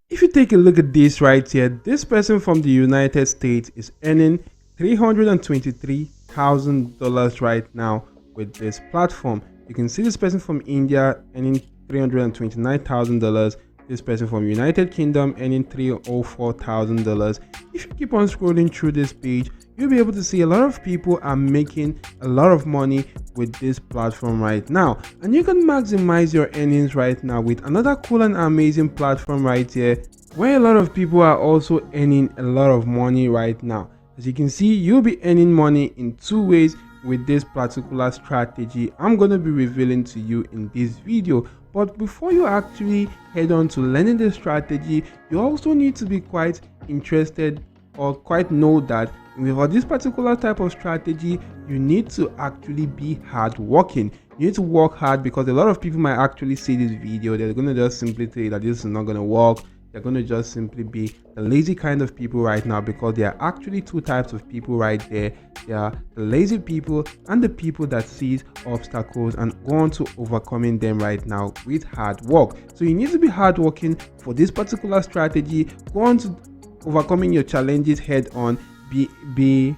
If you take a look at this right here, this person from the United States is earning $323,000 right now with this platform. You can see this person from India earning $329,000. This person from United Kingdom earning $304,000. If you keep on scrolling through this page, you'll be able to see a lot of people are making a lot of money with this platform right now, and you can maximize your earnings right now with another cool and amazing platform right here, where a lot of people are also earning a lot of money right now. As you can see, you'll be earning money in two ways with this particular strategy I'm going to be revealing to you in this video. But before you actually head on to learning the strategy, you also need to be quite interested or quite know that for this particular type of strategy, you need to actually be hardworking. You need to work hard, because a lot of people might actually see this video, they're going to just simply say that this is not going to work. They're going to just simply be the lazy kind of people right now, because there are actually two types of people right there. There are the lazy people and the people that sees obstacles and go on to overcoming them right now with hard work. So you need to be hardworking for this particular strategy. Go on to overcoming your challenges head on. Be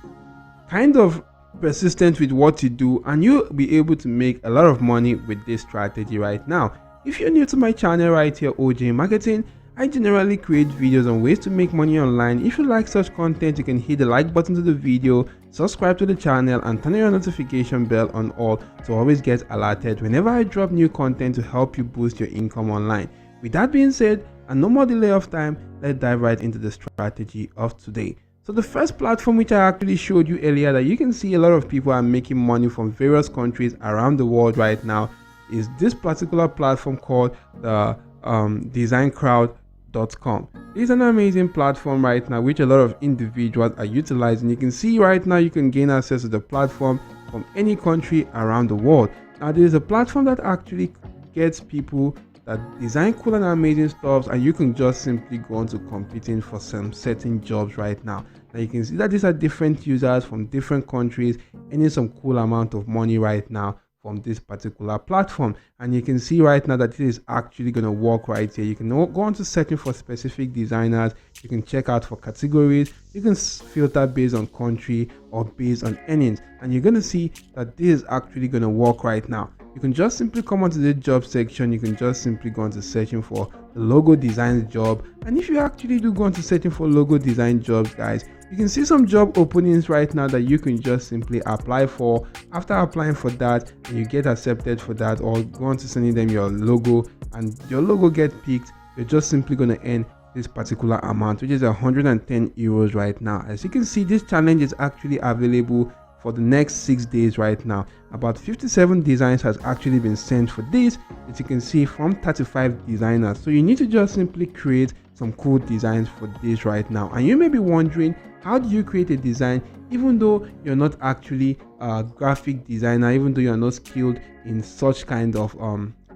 kind of persistent with what you do, and you'll be able to make a lot of money with this strategy right now. If you're new to my channel right here, OJ Marketing, I generally create videos on ways to make money online. If you like such content, you can hit the like button to the video, subscribe to the channel, and turn your notification bell on all to always get alerted whenever I drop new content to help you boost your income online. With that being said, and no more delay of time, let's dive right into the strategy of today. So the first platform, which I actually showed you earlier, that you can see a lot of people are making money from various countries around the world right now, is this particular platform called the designcrowd.com. It's an amazing platform right now which a lot of individuals are utilizing. You can see right now you can gain access to the platform from any country around the world. Now there is a platform that actually gets people that design cool and amazing stuff, and you can just simply go on to competing for some certain jobs right now. Now you can see that these are different users from different countries earning some cool amount of money right now from this particular platform. And you can see right now that this is actually going to work right here. You can go on to searching for specific designers. You can check out for categories. You can filter based on country or based on earnings, and you're going to see that this is actually going to work right now. You can just simply come onto the job section. You can just simply go on to searching for the logo design job, and if you actually do go on to searching for logo design jobs, guys, you can see some job openings right now that you can just simply apply for. After applying for that and you get accepted for that, or go on to sending them your logo and your logo get picked, you're just simply going to earn this particular amount, which is 110 euros right now. As you can see, this challenge is actually available for the next 6 days right now. About 57 designs has actually been sent for this, as you can see, from 35 designers. So you need to just simply create some cool designs for this right now. And you may be wondering, how do you create a design even though you're not actually a graphic designer, even though you're not skilled in such kind of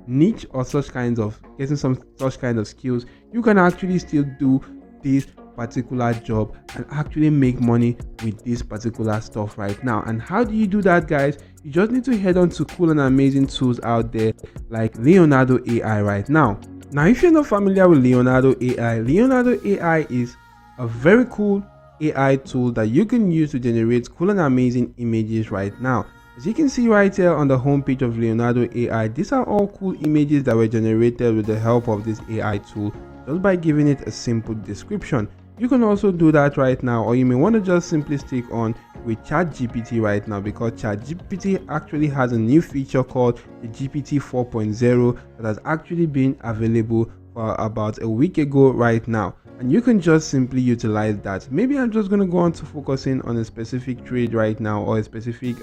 niche or such kinds of getting some such kind of skills? You can actually still do this particular job and actually make money with this particular stuff right now. And how do you do that, guys? You just need to head on to cool and amazing tools out there like Leonardo AI right now. Now if you're not familiar with Leonardo AI is a very cool AI tool that you can use to generate cool and amazing images right now. As you can see right here on the homepage of Leonardo AI, these are all cool images that were generated with the help of this AI tool, just by giving it a simple description. You can also do that right now, or you may want to just simply stick on with ChatGPT right now, because ChatGPT actually has a new feature called the GPT 4.0 that has actually been available for about a week ago right now, and you can just simply utilize that. Maybe I'm just going to go on to focusing on a specific trade right now, or a specific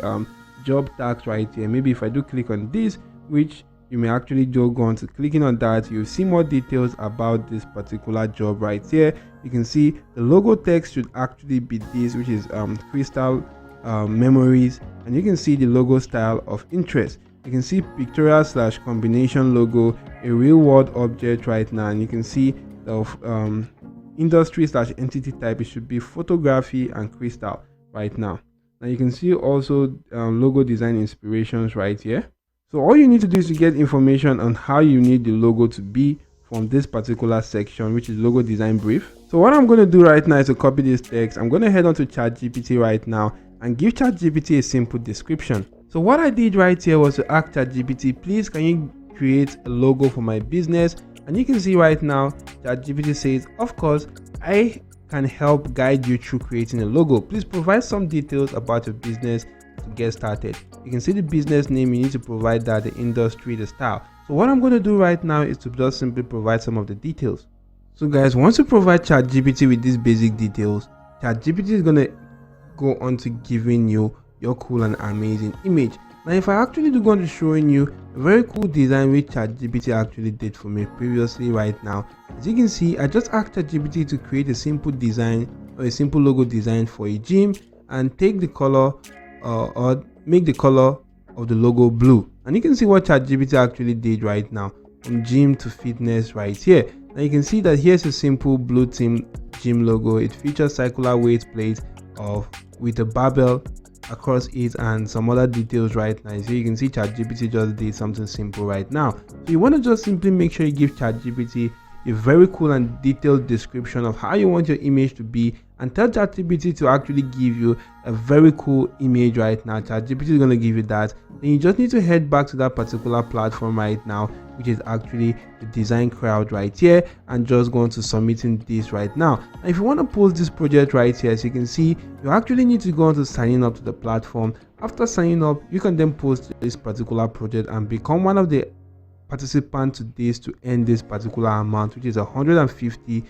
job task right here. Maybe if I do click on this, which you may actually go on to clicking on that, you'll see more details about this particular job right here. You can see the logo text should actually be this, which is crystal memories, and you can see the logo style of interest. You can see pictorial / combination logo, a real world object right now, and you can see the industry / entity type. It should be photography and crystal right now. Now you can see also logo design inspirations right here. So all you need to do is to get information on how you need the logo to be from this particular section, which is logo design brief. So what I'm going to do right now is to copy this text. I'm going to head on to ChatGPT right now and give ChatGPT a simple description. So what I did right here was to ask ChatGPT, please can you create a logo for my business? And you can see right now ChatGPT says, of course, I can help guide you through creating a logo. Please provide some details about your business to get started. You can see the business name, you need to provide that, the industry, the style. So what I'm going to do right now is to just simply provide some of the details. So guys, once you provide ChatGPT with these basic details, ChatGPT is going to go on to giving you your cool and amazing image. Now if I actually do go on to showing you a very cool design which ChatGPT actually did for me previously right now. As you can see, I just asked ChatGPT to create a simple design or a simple logo design for a gym and take the color or make the color of the logo blue. And you can see what ChatGPT actually did right now, from gym to fitness right here. Now you can see that here's a simple blue team gym logo. It features circular weight plate with a barbell across it and some other details right now. So you can see ChatGPT just did something simple right now. So you want to just simply make sure you give ChatGPT a very cool and detailed description of how you want your image to be, and tell ChatGPT to actually give you a very cool image right now. ChatGPT is going to give you that. Then you just need to head back to that particular platform right now, which is actually the design crowd right here, and just going to submitting this right now. And if you want to post this project right here, as you can see, you actually need to go on to signing up to the platform. After signing up, you can then post this particular project and become one of the participants to this to earn this particular amount, which is $150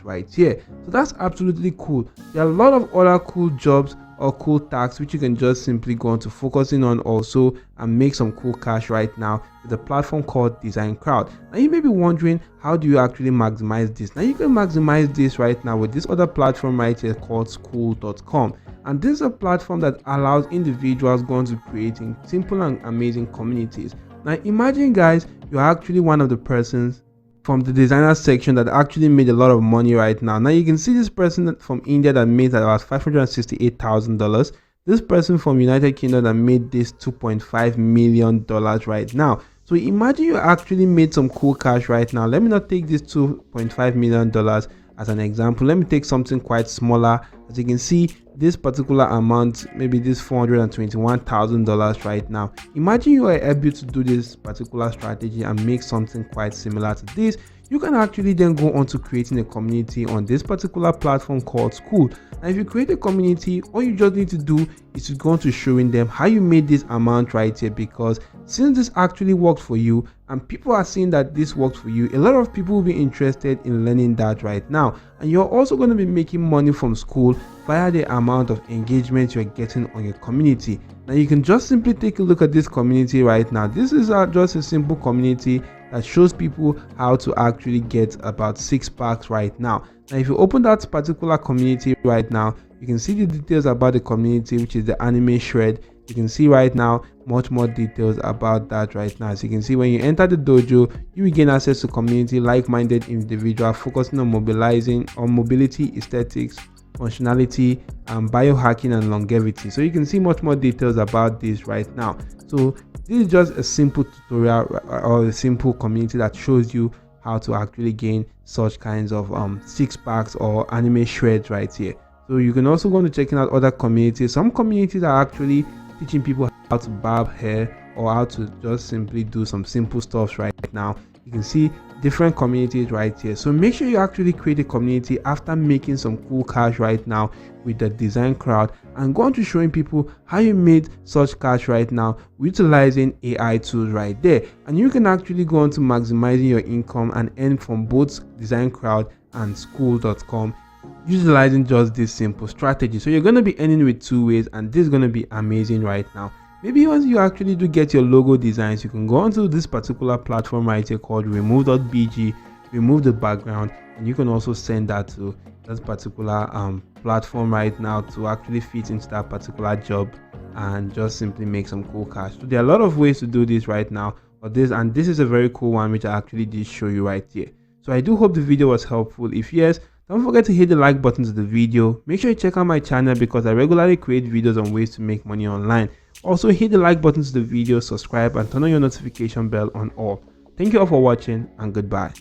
right here. So that's absolutely cool. There are a lot of other cool jobs or cool tasks which you can just simply go on to focusing on also and make some cool cash right now with a platform called Design Crowd. Now you may be wondering, how do you actually maximize this? Now you can maximize this right now with this other platform right here called school.com. And this is a platform that allows individuals going to creating simple and amazing communities. Now imagine guys, you're actually one of the persons from the designer section that actually made a lot of money right now. Now you can see this person from India that made about $568,000. This person from United Kingdom that made this $2.5 million right now. So imagine you actually made some cool cash right now. Let me not take this $2.5 million as an example. Let me take something quite smaller. As you can see, this particular amount, maybe this $421,000 right now. Imagine you are able to do this particular strategy and make something quite similar to this. You can actually then go on to creating a community on this particular platform called School. Now if you create a community, all you just need to do is to go on to showing them how you made this amount right here, because since this actually worked for you and people are seeing that this works for you, a lot of people will be interested in learning that right now. And you're also going to be making money from School via the amount of engagement you're getting on your community. Now you can just simply take a look at this community right now. This is just a simple community that shows people how to actually get about 6 packs right now. Now if you open that particular community right now, you can see the details about the community, which is the anime shred. You can see right now much more details about that right now. As you can see, when you enter the dojo, you will gain access to community like-minded individuals focusing on mobility, aesthetics, functionality, biohacking and longevity. So you can see much more details about this right now. So this is just a simple tutorial or a simple community that shows you how to actually gain such kinds of 6 packs or anime shreds right here. So you can also go on to checking out other communities. Some communities are actually teaching people how to barb hair or how to just simply do some simple stuff right now. You can see different communities right here. So make sure you actually create a community after making some cool cash right now with the Design Crowd, and go on to showing people how you made such cash right now utilizing AI tools right there. And you can actually go on to maximizing your income and earn from both Design Crowd and school.com utilizing just this simple strategy. So you're going to be earning with 2 ways, and this is going to be amazing right now. Maybe once you actually do get your logo designs, you can go onto this particular platform right here called remove.bg, remove the background, and you can also send that to that particular platform right now to actually fit into that particular job and just simply make some cool cash. So there are a lot of ways to do this right now, but this is a very cool one which I actually did show you right here. So I do hope the video was helpful. If yes, don't forget to hit the like button to the video. Make sure you check out my channel because I regularly create videos on ways to make money online. Also hit the like button to the video, subscribe and turn on your notification bell on all. Thank you all for watching, and goodbye.